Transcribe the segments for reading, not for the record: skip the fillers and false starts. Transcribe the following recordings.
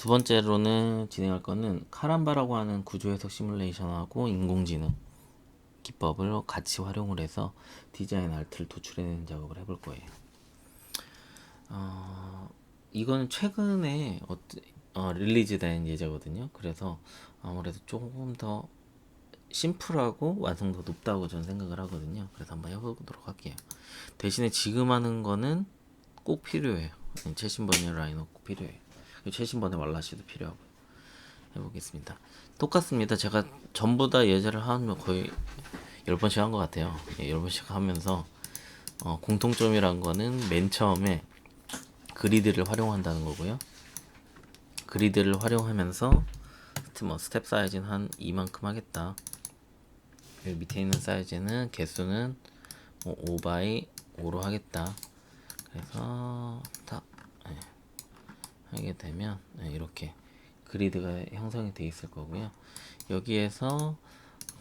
두 번째로는 진행할 거는 카람바라고 하는 구조 해석 시뮬레이션하고 인공지능 기법을 같이 활용을 해서 디자인 아트를 도출해내는 작업을 해볼 거예요. 이거는 최근에 릴리즈된 예제거든요. 그래서 아무래도 조금 더 심플하고 완성도 높다고 저는 생각을 하거든요. 그래서 한번 해보도록 할게요. 대신에 지금 하는 거는 꼭 필요해요. 최신번의 라인업 꼭 필요해요. 최신번의 왈라시도 필요하고요. 해보겠습니다. 똑같습니다. 제가 전부 다 예제를 하면 거의 10번씩 한 것 같아요. 10번씩 하면서 공통점이란 거는 맨 처음에 그리드를 활용한다는 거고요. 그리드를 활용하면서 스텝 사이즈는 한 이만큼 하겠다. 그리고 밑에 있는 사이즈는 개수는 5x5로 하겠다. 그래서 딱 하게 되면 이렇게 그리드가 형성이 되어 있을 거고요. 여기에서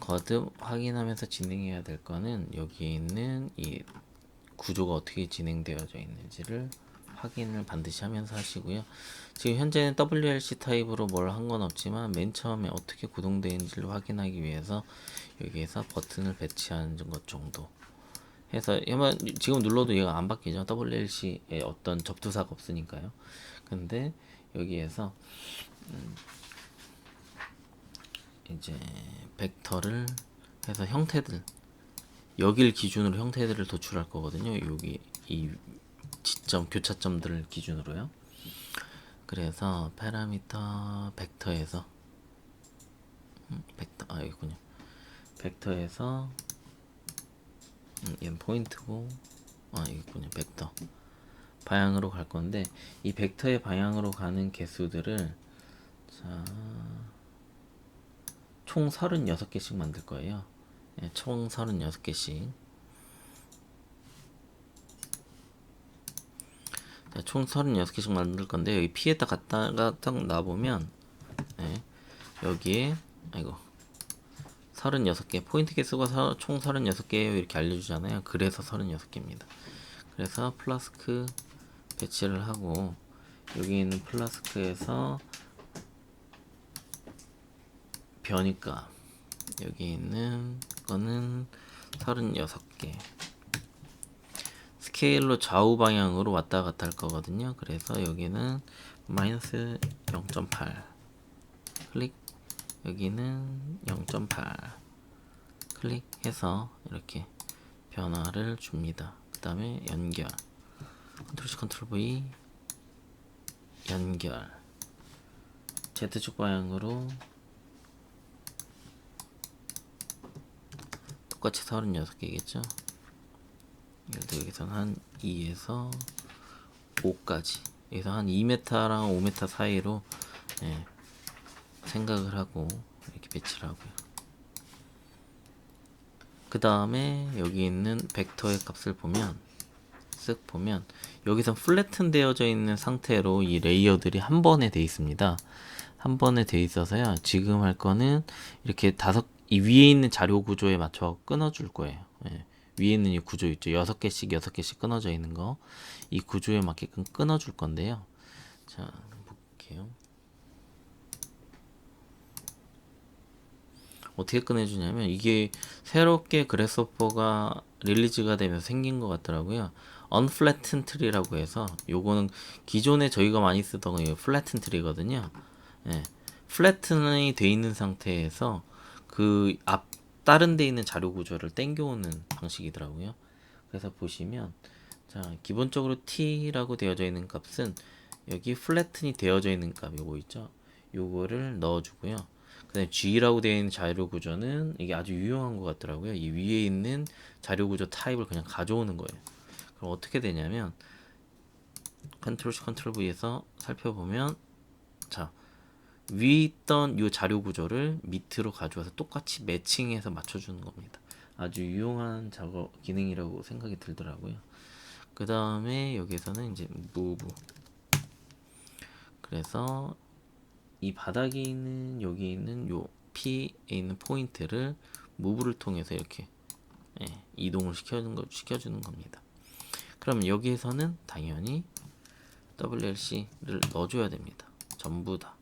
거듭 확인하면서 진행해야 될 거는 여기에 있는 이 구조가 어떻게 진행되어져 있는지를 확인을 반드시 하면서 하시고요. 지금 현재는 WLC 타입으로 뭘 한 건 없지만 맨 처음에 어떻게 구동되어 있는지를 확인하기 위해서 여기에서 버튼을 배치하는 것 정도 해서 지금 눌러도 얘가 안 바뀌죠. WLC에 어떤 접두사가 없으니까요. 근데 여기에서 이제 벡터를 해서 형태들 여길 기준으로 형태들을 도출할 거거든요. 여기 이 지점 교차점들을 기준으로요. 그래서 파라미터 벡터에서 벡터 여기군요. 벡터에서 얘는 포인트고 여기군요. 벡터 방향으로 갈 건데 이 벡터의 방향으로 가는 개수들을 총 36개씩 만들 거예요. 총 36개씩. 총 36개씩 만들 건데 여기 P에다 갖다가 딱 놔보면 여기에 36개 포인트 개수가 총 36개예요 이렇게 알려주잖아요. 그래서 36개입니다. 그래서 플라스크 배치를 하고 여기 있는 플라스크에서 변이값 여기 있는 거는 36개 스케일로 좌우 방향으로 왔다 갔다 할 거거든요. 그래서 여기는 마이너스 0.8 클릭 여기는 0.8 클릭해서 이렇게 변화를 줍니다. 그 다음에 연결 컨트롤 C 컨트롤 V 연결 Z축 방향으로 똑같이 36개겠죠. 예를 들어 여기서는 한 2에서 5까지 여기서 한 2m랑 5m 사이로 생각을 하고 이렇게 배치를 하고요. 그 다음에 여기 있는 벡터의 값을 보면 쓱 보면 여기서 플래튼 되어져 있는 상태로 이 레이어들이 한 번에 돼 있습니다. 한 번에 돼 있어서요. 지금 할 거는 이렇게 이 위에 있는 자료 구조에 맞춰 끊어줄 거예요. 위에 있는 이 구조 있죠. 6개씩 끊어져 있는 거. 이 구조에 맞게끔 끊어줄 건데요. 자, 볼게요. 어떻게 꺼내주냐면 이게 새롭게 그래스호퍼가 릴리즈가 되면서 생긴 것 같더라고요. 언플래튼 트리라고 해서 요거는 기존에 저희가 많이 쓰던 플래튼 트리거든요. 플래튼이 돼 있는 상태에서 그 앞 다른 데 있는 자료 구조를 땡겨오는 방식이더라고요. 그래서 보시면 자 기본적으로 t라고 되어져 있는 값은 여기 플래튼이 되어져 있는 값 요거 있죠. 요거를 넣어주고요. 그 다음에 G라고 되어 있는 자료 구조는 이게 아주 유용한 것 같더라고요. 이 위에 있는 자료 구조 타입을 그냥 가져오는 거예요. 그럼 어떻게 되냐면 컨트롤 C 컨트롤 V에서 살펴보면 자 위에 있던 이 자료 구조를 밑으로 가져와서 똑같이 매칭해서 맞춰주는 겁니다. 아주 유용한 작업 기능이라고 생각이 들더라고요. 그 다음에 여기서는 이제 move 그래서 이 바닥에 있는 여기 있는 요 P에 있는 포인트를 move를 통해서 이렇게 이동을 시켜주는 겁니다. 그럼 여기에서는 당연히 WLC를 넣어줘야 됩니다. 전부 다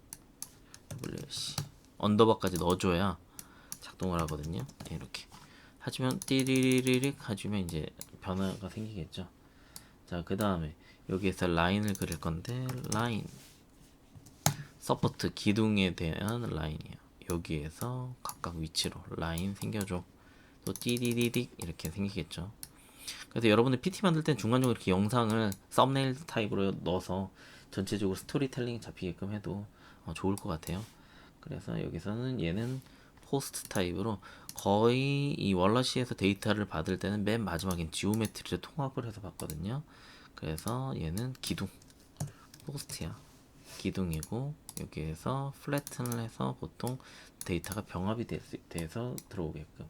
WC 언더바까지 넣어줘야 작동을 하거든요. 이렇게 하시면 띠리리릭 해주면 이제 변화가 생기겠죠. 자, 그 다음에 여기에서 라인을 그릴 건데 라인 서포트 기둥에 대한 라인이에요. 여기에서 각각 위치로 라인 생겨줘. 또 띠리리릭 이렇게 생기겠죠. 그래서 여러분들 PT 만들 땐 중간중간 이렇게 영상을 썸네일 타입으로 넣어서 전체적으로 스토리텔링 잡히게끔 해도 좋을 것 같아요. 그래서 여기서는 얘는 포스트 타입으로 거의 이 월러시에서 데이터를 받을 때는 맨 마지막엔 지오메트리를 통합을 해서 받거든요. 그래서 얘는 기둥 포스트야. 기둥이고 여기에서 플래튼을 해서 보통 데이터가 병합이 돼서 들어오게끔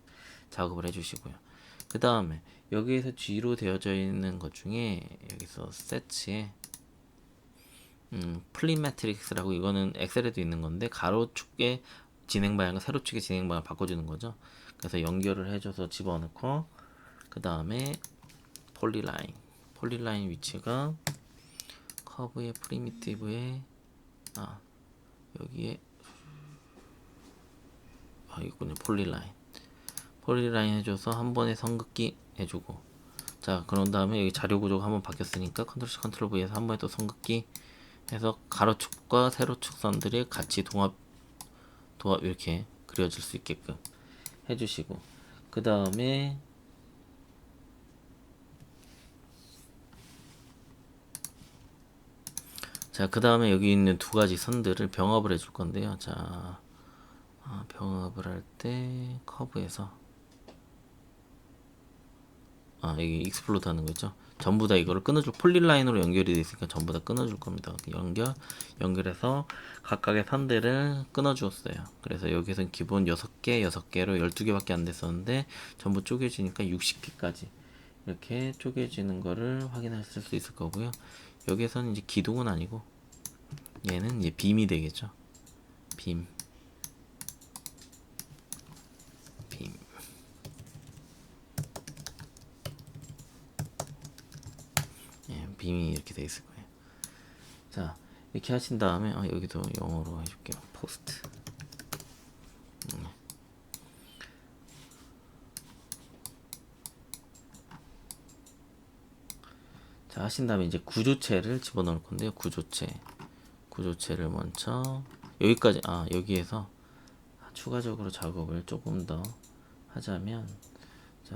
작업을 해주시고요. 그 다음에 여기에서 G로 되어져 있는 것 중에 여기서 세츠에 플립 매트릭스라고 이거는 엑셀에도 있는 건데 가로축의 진행 방향과 세로축의 진행 방향을 바꿔주는 거죠. 그래서 연결을 해줘서 집어넣고 그 다음에 폴리라인 위치가 커브의 프리미티브에 여기에 이거는 폴리라인 해줘서 한 번에 선긋기 해주고 자 그런 다음에 여기 자료 구조가 한번 바뀌었으니까 컨트롤 C 컨트롤 V에서 한 번에 또 선긋기 해서 가로축과 세로축 선들이 같이 도합 이렇게 그려질 수 있게끔 해주시고 그 다음에 자 그 다음에 여기 있는 두 가지 선들을 병합을 해줄 건데요. 자 병합을 할 때 커브에서 여기 익스플로드 하는 거죠. 전부 다 이거를 끊어줄 폴리라인으로 연결이 되어 있으니까 전부 다 끊어줄 겁니다. 연결해서 각각의 선들을 끊어주었어요. 그래서 여기서는 기본 6개, 6개로 12개밖에 안 됐었는데 전부 쪼개지니까 60개까지 이렇게 쪼개지는 거를 확인하실 수 있을 거고요. 여기에서는 이제 기둥은 아니고 얘는 이제 빔이 되겠죠. 빔. 빔이 이렇게 돼 있을 거예요. 자, 이렇게 하신 다음에 여기도 영어로 해줄게요. 포스트. 자, 하신 다음에 이제 구조체를 집어넣을 건데요. 구조체를 먼저 여기까지 여기에서 추가적으로 작업을 조금 더 하자면 자,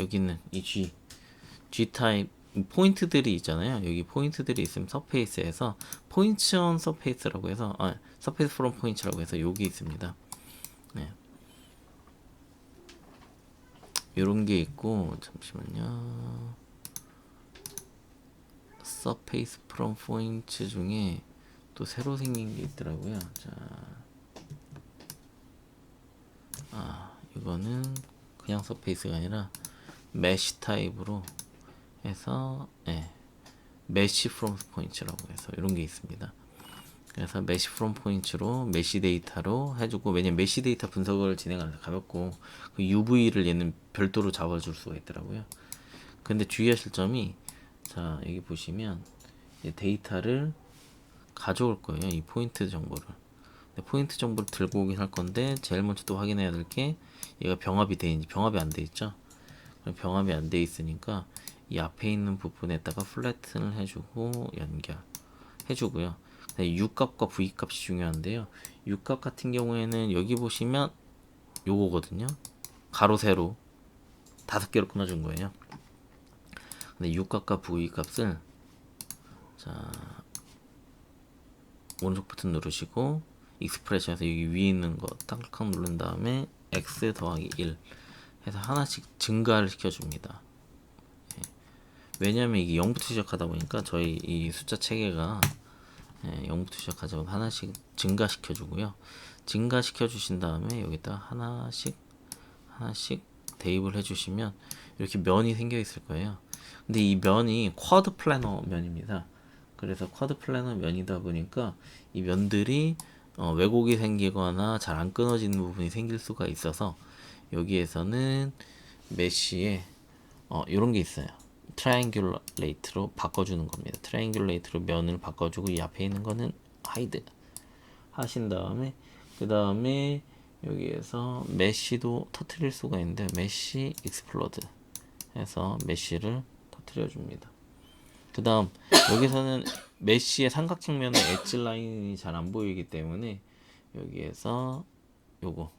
여기는 이 G 타입 포인트들이 있잖아요. 여기 포인트들이 있으면 서페이스에서 포인트 온 서페이스라고 해서 서페이스 프롬 포인트라고 해서 여기 있습니다. 네. 요런 게 있고 잠시만요. 서페이스 프롬 포인트 중에 또 새로 생긴 게 있더라고요. 자, 이거는 그냥 서페이스가 아니라 메쉬 타입으로 해서 메쉬 프롬 포인트라고 해서 이런 게 있습니다. 그래서 메쉬 프롬 포인트로 메쉬 데이터로 해주고 왜냐면 메쉬 데이터 분석을 진행하는데 가볍고 그 UV를 얘는 별도로 잡아줄 수가 있더라고요. 근데 주의하실 점이 자 여기 보시면 데이터를 가져올 거예요. 이 포인트 정보를. 포인트 정보를 들고 오긴 할 건데 제일 먼저 또 확인해야 될 게 얘가 병합이 돼 있는지 병합이 안 돼 있죠. 병합이 안 돼 있으니까 이 앞에 있는 부분에다가 플래튼을 해주고 연결 해주고요. U값과 V값이 중요한데요. U값 같은 경우에는 여기 보시면 요거거든요. 가로 세로 5개로 끊어준 거예요. 근데 U값과 V값을 자 오른쪽 버튼 누르시고 익스프레션에서 여기 위에 있는 거 딱딱 누른 다음에 x 더하기 1 해서 하나씩 증가를 시켜줍니다. 왜냐면 이게 0부터 시작하다 보니까 저희 이 숫자 체계가 0부터 시작하자 하나씩 증가시켜주고요. 증가시켜주신 다음에 여기다 하나씩 대입을 해주시면 이렇게 면이 생겨 있을 거예요. 근데 이 면이 쿼드 플래너 면입니다. 그래서 쿼드 플래너 면이다 보니까 이 면들이 왜곡이 생기거나 잘 안 끊어지는 부분이 생길 수가 있어서 여기에서는 메쉬에 이런 게 있어요. 트라이앵귤레이트로 바꿔주는 겁니다. 트라이앵귤레이트로 면을 바꿔주고 이 앞에 있는 거는 하이드 하신 다음에 그 다음에 여기에서 메쉬도 터트릴 수가 있는데 메쉬 익스플로드 해서 메쉬를 터트려 줍니다. 그 다음 여기서는 메쉬의 삼각형면의 엣지 라인이 잘 안 보이기 때문에 여기에서 요거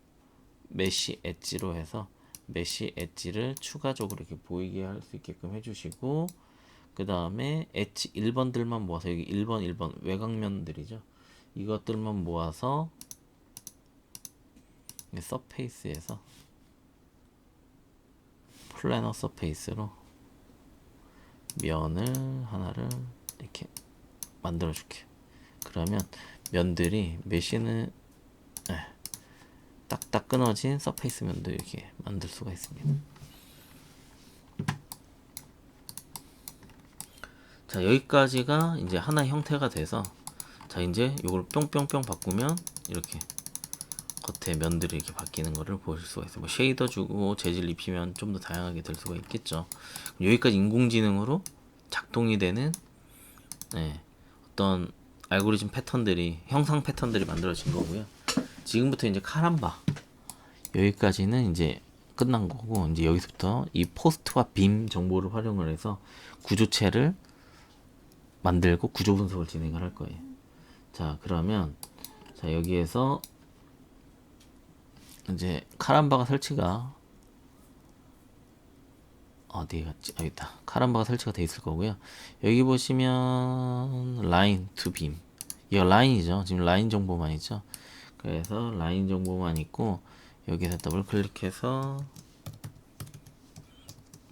메쉬 엣지로 해서 메쉬 엣지를 추가적으로 이렇게 보이게 할 수 있게끔 해주시고 그 다음에 엣지 1번들만 모아서 여기 1번 외곽면들이죠. 이것들만 모아서 서페이스에서 플래너 서페이스로 면을 하나를 이렇게 만들어 줄게요. 그러면 면들이 메쉬는 딱딱 끊어진 서페이스 면도 이렇게 만들 수가 있습니다. 자, 여기까지가 이제 하나의 형태가 돼서 자, 이제 이걸 뿅뿅뿅 바꾸면 이렇게 겉에 면들이 이렇게 바뀌는 거를 보실 수가 있어요. 뭐 쉐이더 주고 재질 입히면 좀 더 다양하게 될 수가 있겠죠. 여기까지 인공지능으로 작동이 되는 어떤 알고리즘 패턴들이 형상 패턴들이 만들어진 거고요. 지금부터 이제 카람바 여기까지는 이제 끝난 거고 이제 여기서부터 이 포스트와 빔 정보를 활용을 해서 구조체를 만들고 구조 분석을 진행을 할 거예요. 자, 그러면 자, 여기에서 이제 카람바가 설치가 어디에 갔지? 여기 있다. 카람바가 설치가 돼 있을 거고요. 여기 보시면 라인 투 빔. 이거 라인이죠. 지금 라인 정보만 있죠. 그래서 라인 정보만 있고 여기서 더블 클릭해서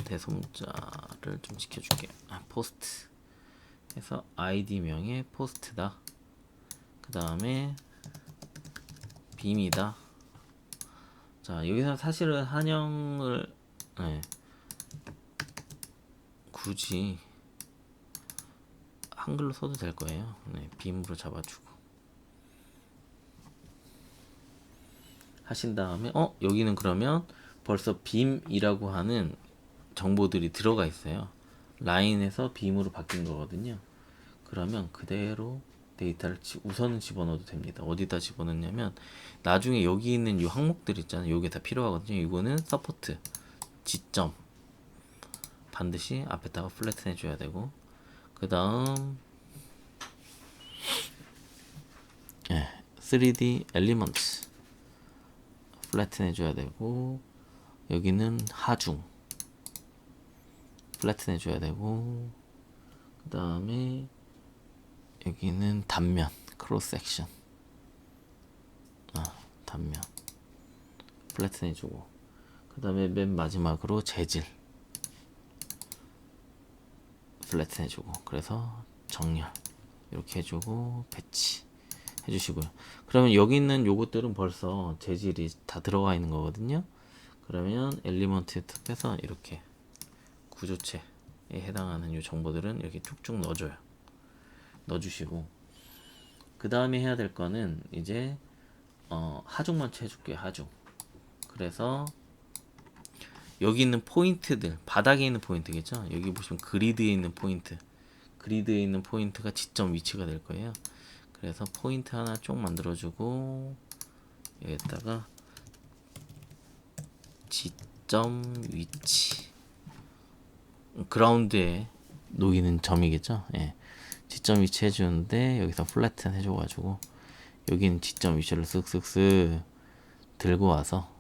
대소문자를 좀 지켜줄게요. 포스트 해서 아이디명의 포스트다. 그 다음에 빔이다. 자, 여기서 사실은 한영을 굳이 한글로 써도 될 거예요. 빔으로 잡아주고 하신 다음에 여기는 그러면 벌써 빔이라고 하는 정보들이 들어가 있어요. 라인에서 빔으로 바뀐 거거든요. 그러면 그대로 데이터를 우선은 집어넣어도 됩니다. 어디다 집어넣냐면 나중에 여기 있는 이 항목들 있잖아요. 이게 다 필요하거든요. 이거는 서포트 지점 반드시 앞에다가 플래튼 해줘야 되고 그 다음 3D 엘리먼트 플래튼 해줘야 되고 여기는 하중 플래튼 해줘야 되고 그 다음에 여기는 단면 크로스 섹션 단면 플래튼 해주고 그 다음에 맨 마지막으로 재질 플래튼 해주고 그래서 정렬 이렇게 해주고 배치 해주시고요. 그러면 여기 있는 요것들은 벌써 재질이 다 들어가 있는 거거든요. 그러면 엘리먼트 탭에서 이렇게 구조체에 해당하는 요 정보들은 이렇게 쭉쭉 넣어줘요. 넣어주시고 그 다음에 해야 될 거는 이제 하중만 해줄게요. 하중. 그래서 여기 있는 포인트들 바닥에 있는 포인트겠죠. 여기 보시면 그리드에 있는 포인트 그리드에 있는 포인트가 지점 위치가 될 거예요. 그래서 포인트 하나 쭉 만들어주고 여기다가 지점 위치 그라운드에 놓이는 점이겠죠. 지점 위치 해주는데 여기서 플래튼 해줘가지고 여기는 지점 위치를 쓱쓱쓱 들고 와서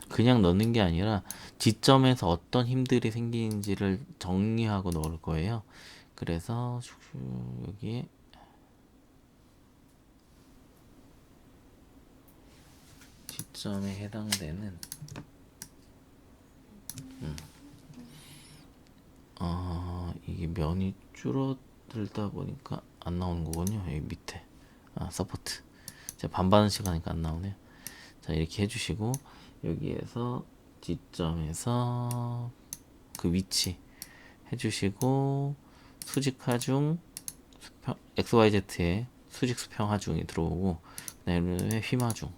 그냥 넣는 게 아니라 지점에서 어떤 힘들이 생기는지를 정리하고 넣을 거예요. 그래서 여기에 지점에 해당되는 이게 면이 줄어들다 보니까 안 나오는 거군요. 여기 밑에 서포트 제가 반반은 시간이니까 안 나오네요. 자, 이렇게 해주시고 여기에서 지점에서 그 위치 해주시고 수직 하중 XYZ에 수직 수평 하중이 들어오고 그다음에 휨 하중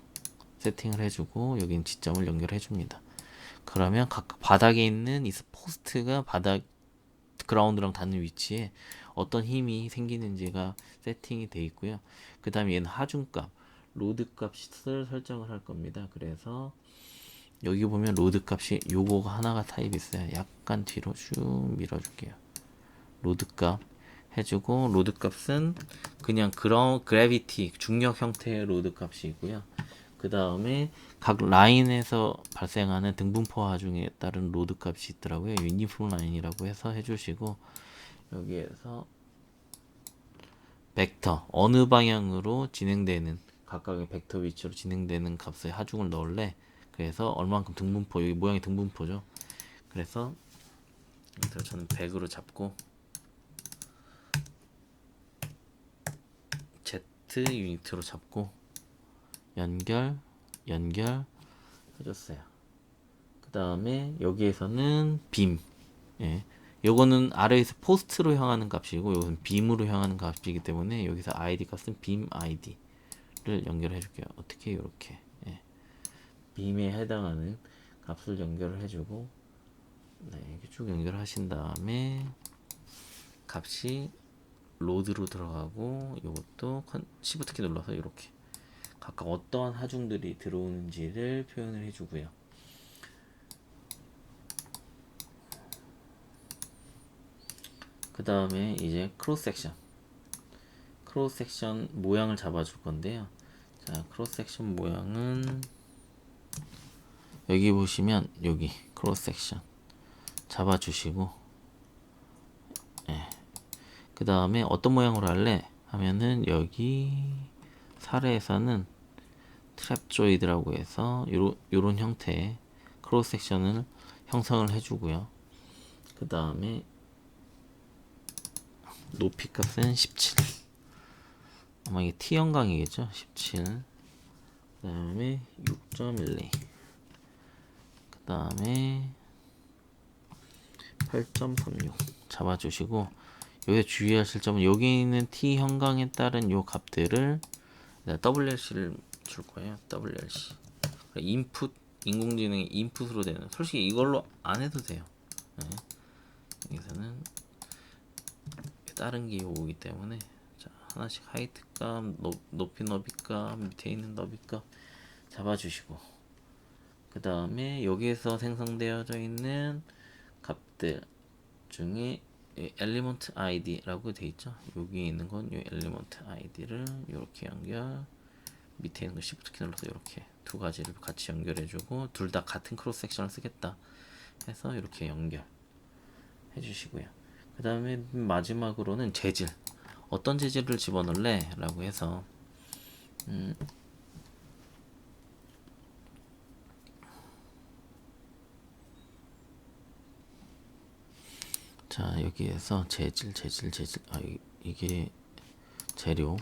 세팅을 해주고 여긴 지점을 연결해 줍니다. 그러면 각각 바닥에 있는 이 포스트가 바닥 그라운드랑 닿는 위치에 어떤 힘이 생기는지가 세팅이 돼 있고요. 그 다음에 얘는 하중값, 로드 값을 설정을 할 겁니다. 그래서 여기 보면 로드 값이 요거가 하나가 타입 있어요. 약간 뒤로 쭉 밀어줄게요. 로드 값 해주고, 로드 값은 그냥 그래비티 중력 형태의 로드 값이고요. 그 다음에 각 라인에서 발생하는 등분포 하중에 따른 로드 값이 있더라고요. 유니폼 라인이라고 해서 해주시고, 여기에서 벡터 어느 방향으로 진행되는 각각의 벡터 위치로 진행되는 값의 하중을 넣을래. 그래서 얼만큼 등분포, 여기 모양이 등분포죠. 그래서 저는 100으로 잡고 Z 유니트로 잡고 연결 해줬어요. 그 다음에 여기에서는 빔, 예, 요거는 아래에서 포스트로 향하는 값이고 요것은 빔으로 향하는 값이기 때문에 여기서 ID 값은 빔 ID를 연결해 줄게요. 어떻게 이렇게, 예, 빔에 해당하는 값을 연결을 해주고, 네, 이렇게 쭉 연결하신 다음에 값이 로드로 들어가고, 이것도 Shift 키 눌러서 이렇게 각각 어떠한 하중들이 들어오는지를 표현을 해주고요. 그 다음에 이제 크로스 섹션 모양을 잡아줄 건데요. 자, 크로스 섹션 모양은 여기 보시면 여기 크로스 섹션 잡아주시고, 예. 그 다음에 어떤 모양으로 할래 하면은 여기 사례에서는 트랩조이드라고 해서 요런 형태의 크로스 섹션을 형성을 해주고요. 그 다음에 높이 값은 17, 아마 이게 T 형광이겠죠. 17, 그 다음에 6.12, 그 다음에 8.36 잡아주시고, 여기서 주의하실 점은 여기 있는 T 형광에 따른 요 값들을 WLC를 줄 거예요. WLC 인풋, 인공지능의 인풋으로 되는, 솔직히 이걸로 안 해도 돼요. 네. 여기서는 다른 게 오기 때문에, 자, 하나씩 하이트 값, 높이 너비 값, 밑에 있는 너비 값 잡아주시고, 그 다음에 여기에서 생성되어져 있는 값들 중에 엘리먼트 아이디라고 돼 있죠. 여기 있는 건 이 엘리먼트 아이디를 이렇게 연결, 밑에 있는 거 Shift 키 눌러서 이렇게 두 가지를 같이 연결해주고, 둘 다 같은 크로스 섹션을 쓰겠다 해서 이렇게 연결 해주시고요. 그 다음에 마지막으로는 재질, 어떤 재질을 집어넣을래 라고 해서, 자, 여기에서 재질, 이게 재료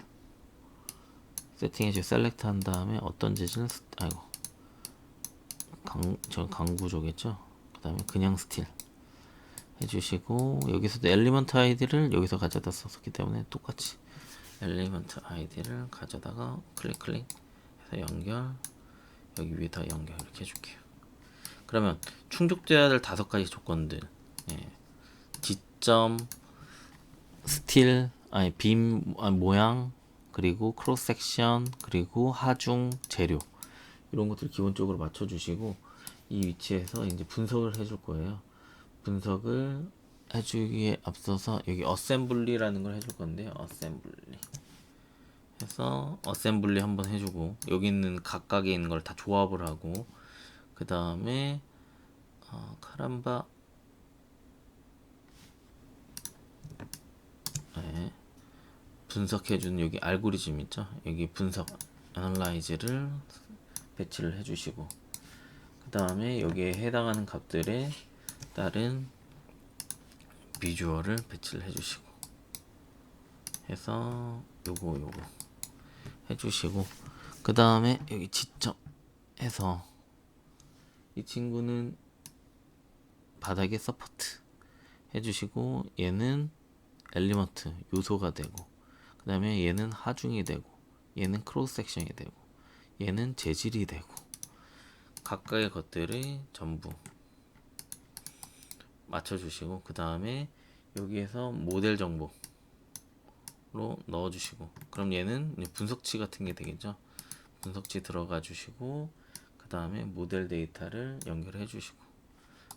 세팅해서 셀렉트 한 다음에 어떤 재질은 저 강구조겠죠. 그 다음에 그냥 스틸 해주시고, 여기서도 엘리먼트 아이디를 여기서 가져다 썼기 때문에 똑같이 엘리먼트 아이디를 가져다가 클릭 해서 연결, 여기 위에다 연결 이렇게 해줄게요. 그러면 충족돼야 될 5가지 조건들, 예, 지점, 스틸, 빔 모양, 그리고 크로스 섹션, 그리고 하중, 재료, 이런 것들 기본적으로 맞춰주시고, 이 위치에서 이제 분석을 해줄 거예요. 분석을 해주기에 앞서서 여기 어셈블리라는 걸 해줄 건데요. 어셈블리 해서 어셈블리 한번 해주고, 여기 있는 각각에 있는 걸 다 조합을 하고, 그 다음에 카람바, 네, 분석해주는 여기 알고리즘 있죠. 여기 분석 애널라이즈를 배치를 해주시고, 그 다음에 여기에 해당하는 값들에 따른 비주얼을 배치를 해주시고 해서 요거 해주시고, 그 다음에 여기 지점에서 이 친구는 바닥에 서포트 해주시고, 얘는 엘리먼트 요소가 되고, 그 다음에 얘는 하중이 되고, 얘는 크로스 섹션이 되고, 얘는 재질이 되고, 각각의 것들이 전부 맞춰주시고, 그 다음에 여기에서 모델 정보로 넣어주시고, 그럼 얘는 분석치 같은 게 되겠죠. 분석치 들어가 주시고, 그 다음에 모델 데이터를 연결해 주시고,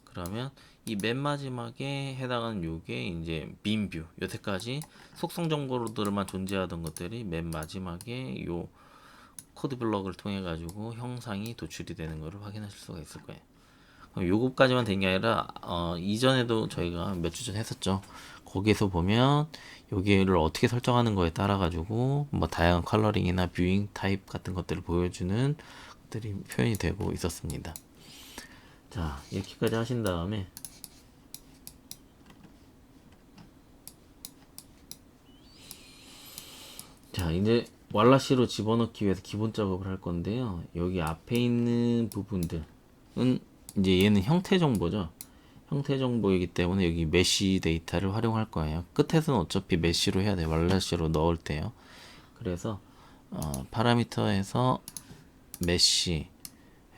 그러면 이 맨 마지막에 해당하는 요게 이제 빈뷰, 여태까지 속성 정보들만 존재하던 것들이 맨 마지막에 요 코드 블럭을 통해 가지고 형상이 도출이 되는 것을 확인하실 수가 있을 거예요. 요것까지만 된 게 아니라 이전에도 저희가 몇 주 전 했었죠. 거기에서 보면 여기를 어떻게 설정하는 거에 따라 가지고 뭐 다양한 컬러링이나 뷰잉 타입 같은 것들을 보여주는 것들이 표현이 되고 있었습니다. 자, 이렇게까지 하신 다음에 자, 이제 왈라시로 집어넣기 위해서 기본 작업을 할 건데요. 여기 앞에 있는 부분들은 이제 얘는 형태 정보죠. 형태 정보이기 때문에 여기 메쉬 데이터를 활용할 거예요. 끝에서는 어차피 메쉬로 해야 돼요. 왈라시로 넣을 때요. 그래서 파라미터에서 메쉬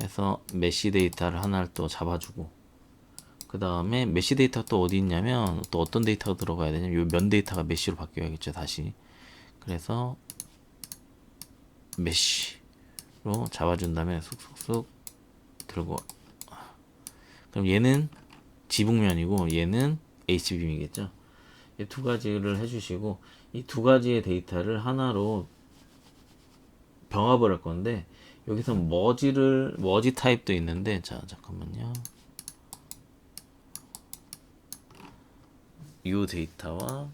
해서 메쉬 데이터를 하나를 또 잡아주고, 그 다음에 메쉬 데이터 또 어디 있냐면 또 어떤 데이터가 들어가야 되냐면 요 면 데이터가 메쉬로 바뀌어야겠죠, 다시. 그래서 메쉬로 잡아준 다음에 쑥쑥쑥 들고, 그럼 얘는 지붕면이고 얘는 HBM이겠죠. 이 두 가지를 해주시고, 이 두 가지의 데이터를 하나로 병합을 할 건데, 여기서 머지 타입도 있는데, 자, 잠깐만요. 이 데이터와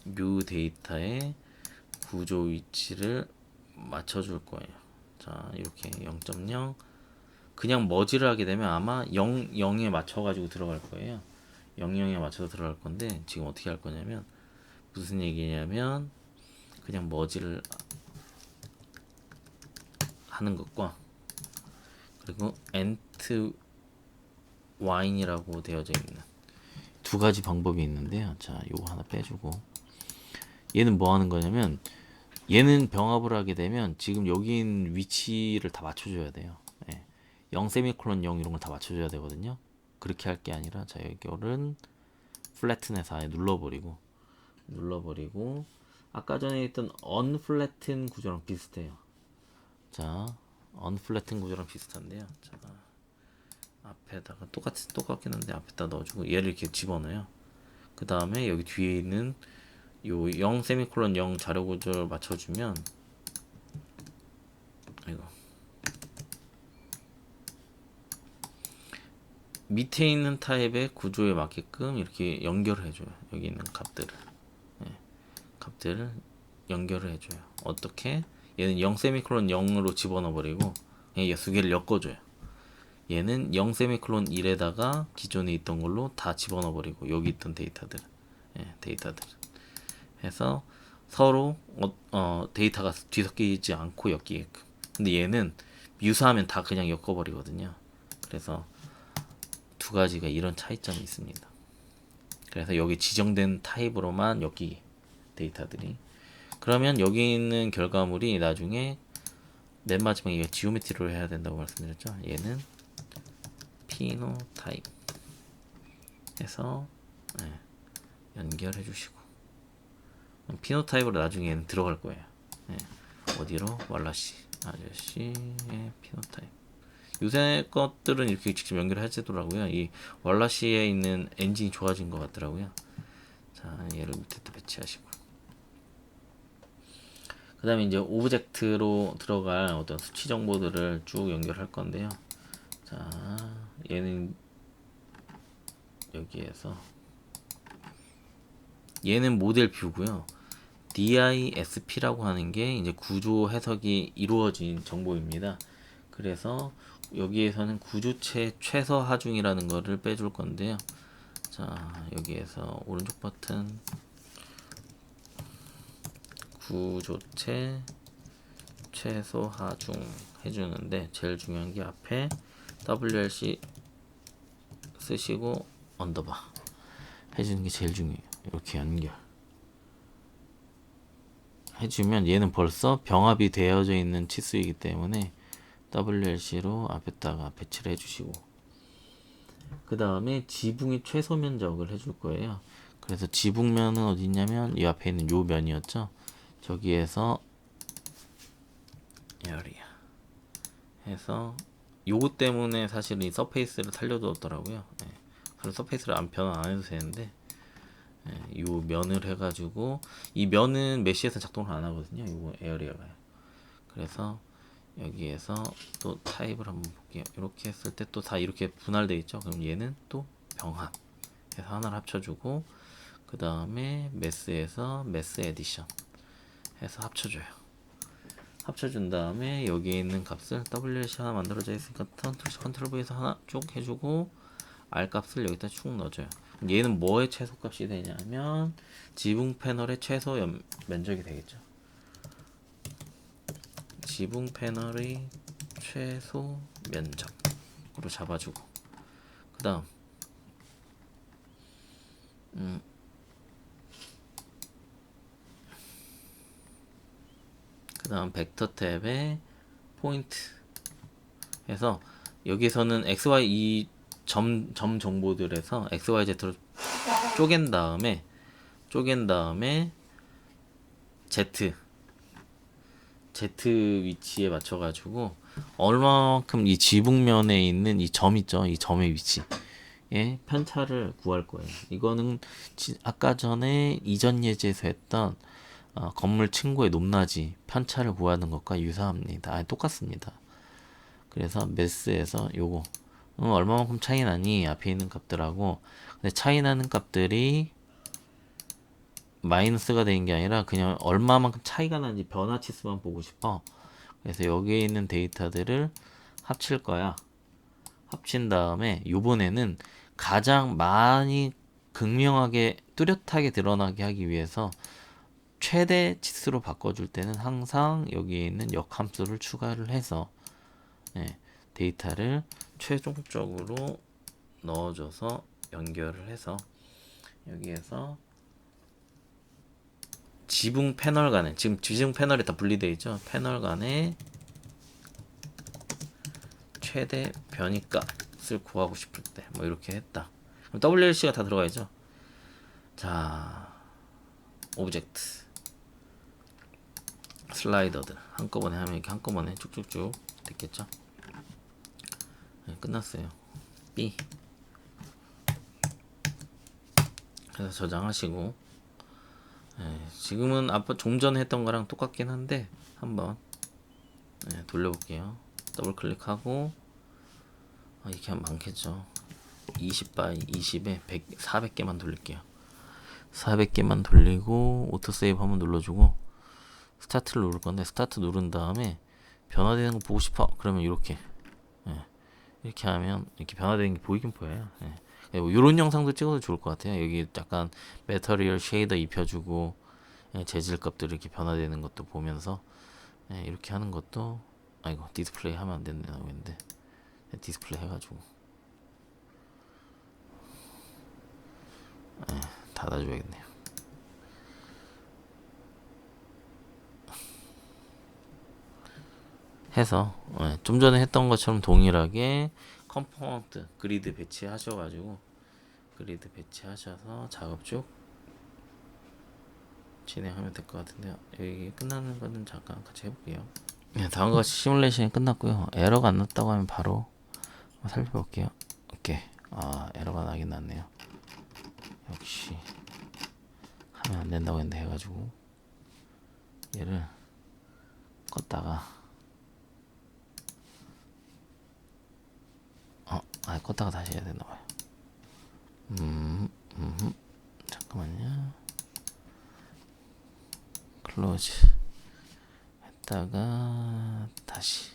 이 데이터의 구조 위치를 맞춰줄 거예요. 자, 이렇게 0.0 그냥 머지를 하게 되면 아마 0, 0에 맞춰가지고 들어갈 거예요. 0, 0에 맞춰서 들어갈 건데, 지금 어떻게 할 거냐면, 무슨 얘기냐면, 그냥 머지를 하는 것과, 그리고 엔트 와인이라고 되어져 있는 두 가지 방법이 있는데요. 자, 요거 하나 빼주고, 얘는 뭐 하는 거냐면, 얘는 병합을 하게 되면 지금 여기 있는 위치를 다 맞춰줘야 돼요. 예. 0 세미콜론 0 이런 걸 다 맞춰줘야 되거든요. 그렇게 할 게 아니라, 자, 이거는 플래튼에서 아예 눌러버리고, 아까 전에 있던 언플래튼 구조랑 비슷해요. 자, 언플래튼 구조랑 비슷한데요. 자, 앞에다가 똑같긴 한데 앞에다 넣어주고 얘를 이렇게 집어넣어요. 그 다음에 여기 뒤에 있는 요 0 세미콜론 0 자료 구조를 맞춰주면, 이거 밑에 있는 타입의 구조에 맞게끔 이렇게 연결을 해줘요. 여기 있는 값들을 연결을 해줘요. 어떻게? 얘는 0 세미콜론 0으로 집어넣어 버리고 얘 두 개를 엮어줘요. 얘는 0 세미콜론 1에다가 기존에 있던 걸로 다 집어넣어 버리고 여기 있던 데이터들 해서 서로 데이터가 뒤섞이지 않고 엮이게끔. 근데 얘는 유사하면 다 그냥 엮어버리거든요. 그래서 두 가지가 이런 차이점이 있습니다. 그래서 여기 지정된 타입으로만 엮이게, 데이터들이. 그러면 여기 있는 결과물이 나중에 맨 마지막에 이게 지오메트리로 해야 된다고 말씀드렸죠. 얘는 피노타입 해서 연결해 주시고, 피노타입으로 나중에 얘는 들어갈 거예요. 어디로? 왈라시 아저씨의 피노타입. 요새 것들은 이렇게 직접 연결해주더라고요. 이 왈라시에 있는 엔진이 좋아진 것 같더라고요. 자, 얘를 밑에 또 배치하시고, 그 다음에 이제 오브젝트로 들어갈 어떤 수치 정보들을 쭉 연결할 건데요. 자, 얘는 여기에서 얘는 모델 뷰고요. DISP라고 하는 게 이제 구조 해석이 이루어진 정보입니다. 그래서 여기에서는 구조체 최소 하중이라는 거를 빼줄 건데요. 자, 여기에서 오른쪽 버튼 구조체 최소 하중 해주는데, 제일 중요한 게 앞에 WRC 쓰시고 언더바 해주는 게 제일 중요해요. 이렇게 연결 해주면 얘는 벌써 병합이 되어져 있는 치수이기 때문에 WLC로 앞에다가 배치를 해주시고, 그 다음에 지붕의 최소 면적을 해줄 거예요. 그래서 지붕면은 어디 있냐면 이 앞에 있는 요 면이었죠. 저기에서 area 해서 요거 때문에 사실 이 서페이스를 살려두었더라고요. 예. 그래서 서페이스를 변화 안 해도 되는데 예, 요 면을 해가지고 이 면은 메시에서 작동을 안 하거든요. 요거 에어리어가요. 그래서 여기에서 또 타입을 한번 볼게요. 이렇게 했을 때 또 다 이렇게 분할되어 있죠. 그럼 얘는 또 병합 해서 하나를 합쳐주고 그 다음에 매스에서 매스 에디션 해서 합쳐줘요. 합쳐준 다음에 여기에 있는 값을 WLC 하나 만들어져 있으니까 컨트롤 V에서 하나 쭉 해주고 R 값을 여기다 쭉 넣어줘요. 얘는 뭐의 최소 값이 되냐면 지붕 패널의 최소 면적이 되겠죠. 지붕 패널의 최소 면적으로 잡아주고 그 다음 그 다음 벡터 탭에 포인트 해서 여기서는 XY 이 점 정보들에서 XYZ로 쪼갠 다음에 Z 위치에 맞춰가지고 얼마만큼 이 지붕면에 있는 이 점 있죠, 이 점의 위치에 편차를 구할 거예요. 이거는 아까 전에 이전 예제에서 했던 건물 층고의 높낮이 편차를 구하는 것과 유사합니다. 똑같습니다. 그래서 매스에서 요거 얼마만큼 차이 나니 앞에 있는 값들하고 근데 차이 나는 값들이 마이너스가 되는 게 아니라 그냥 얼마만큼 차이가 나는지 변화치수만 보고 싶어. 그래서 여기에 있는 데이터들을 합칠 거야. 합친 다음에 요번에는 가장 많이 극명하게 뚜렷하게 드러나게 하기 위해서 최대 치수로 바꿔줄 때는 항상 여기에 있는 역함수를 추가를 해서 예, 데이터를 최종적으로 넣어줘서 연결을 해서 여기에서 지붕 패널 간에 지금 지붕 패널이 다 분리되어 있죠. 패널 간에 최대 변이값을 구하고 싶을 때 뭐 이렇게 했다. 그럼 WLC가 다 들어가 있죠. 자, 오브젝트 슬라이더들 한꺼번에 하면 이렇게 한꺼번에 쭉쭉쭉 됐겠죠. 네, 끝났어요. B 그래서 저장하시고 지금은 아까 좀 전에 했던 거랑 똑같긴 한데 한번 돌려볼게요. 더블 클릭하고 이렇게 하면 많겠죠. 20 바이 20에 100, 400개만 돌릴게요. 400개만 돌리고 오토세이브 한번 눌러주고 스타트를 누를 건데 스타트 누른 다음에 변화되는 거 보고 싶어. 그러면 이렇게 이렇게 하면 이렇게 변화되는 게 보이긴 보여요. 이런 영상도 찍어도 좋을 것 같아요. 여기 약간 매터리얼 쉐이더 입혀주고 재질 값들 이렇게 변화되는 것도 보면서 이렇게 하는 것도 아이고 디스플레이 하면 안 된다고 했는데 디스플레이 해가지고 닫아줘야겠네요. 해서 좀 전에 했던 것처럼 동일하게 컴포넌트 그리드 배치하셔가지고 그리드 배치하셔서 작업 쭉 진행하면 될 것 같은데요. 여기 끝나는 거는 잠깐 같이 해볼게요. 다음과 같이 시뮬레이션이 끝났고요. 에러가 안 났다고 하면 바로 살펴볼게요. 오케이. 에러가 나긴 났네요. 역시 하면 안 된다고 했는데 해가지고 얘를 껐다가 껐다가 다시 해야 되나봐요. 잠깐만요. 클로즈 했다가 다시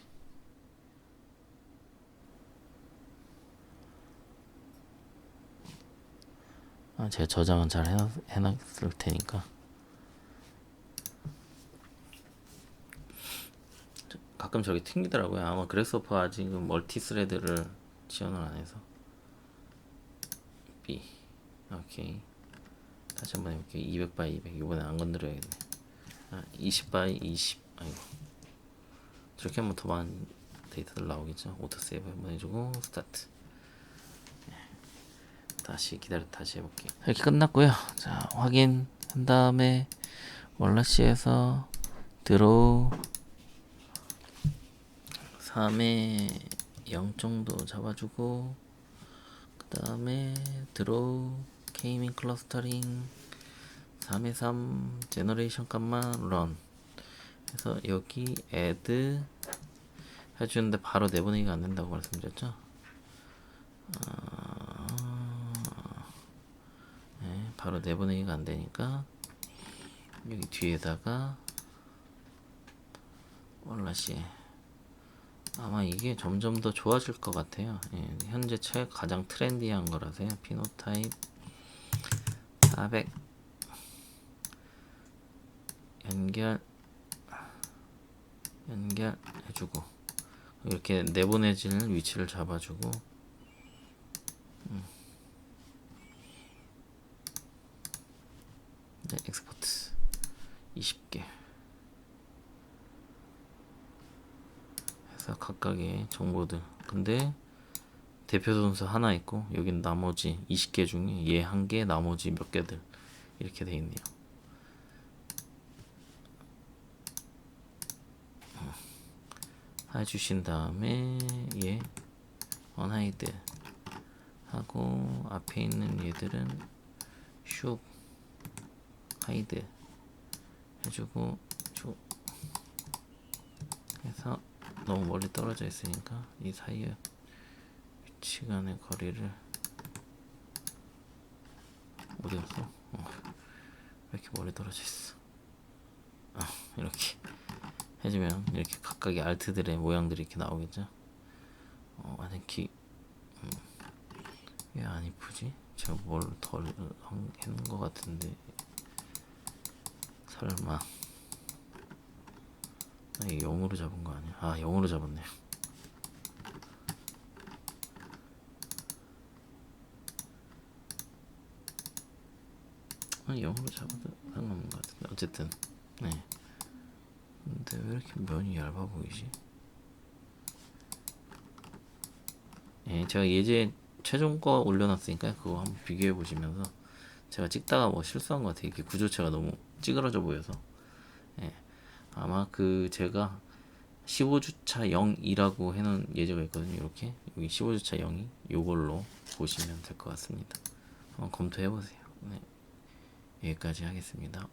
제가 저장은 잘 해놨을 테니까 가끔 저기 튕기더라고요. 아마 그래서퍼 아직은 멀티 스레드를 지원을 안 해서. B 오케이 다시 한번 해볼게요. 200 바이 200 이번에 안 건드려야겠네. 20 바이 20 아이고 저렇게 하면 더 많은 데이터들 나오겠죠. 오토 세이브 한번 해주고 스타트. 다시 기다려 다시 해볼게요. 이렇게 끝났고요. 자, 확인한 다음에 월라시에서 드로우 3에 0 정도 잡아주고, 그 다음에 드로우 케이밍 클러스터링 3에 3 제너레이션 값만 런 그래서 여기 add 해주는데 바로 내보내기가 안 된다고 말씀드렸죠. 네, 바로 내보내기가 안 되니까 여기 뒤에다가 월라시 아마 이게 점점 더 좋아질 것 같아요. 예, 현재 가장 트렌디한 거라서요. 피노타입 400 연결해주고 이렇게 내보내지는 위치를 잡아주고 네, 엑스포트 20개 해서 각각의 정보들. 근데 대표 선수 하나 있고 여긴 나머지 20개 중에 얘 한 개 나머지 몇 개들 이렇게 돼 있네요. 해주신 다음에 얘 언하이드 하고 앞에 있는 얘들은 슉 하이드 해주고 쭉 해서 너무 멀리 떨어져 있으니까 이 사이에 위치 간의 거리를 어디 갔어? 왜 이렇게 멀리 떨어져 있어? 이렇게 해주면 이렇게 각각의 알트들의 모양들이 이렇게 나오겠죠. 만약 왜 안 이쁘지? 제가 뭘 덜 했는 것 같은데 설마 이게 0으로 잡은 거 아니야? 0으로 잡았네요. 영어로 잡아도 상관없는 것 같은데 어쨌든 네. 근데 왜 이렇게 면이 얇아 보이지? 예, 제가 예제 최종 거 올려놨으니까 그거 한번 비교해 보시면서 제가 찍다가 뭐 실수한 것 같아요. 이게 구조체가 너무 찌그러져 보여서. 예, 아마 제가 15주차 0이라고 해놓은 예제가 있거든요. 이렇게 여기 15주차 0이 요걸로 보시면 될 것 같습니다. 한번 검토해 보세요. 네, 여기까지 하겠습니다.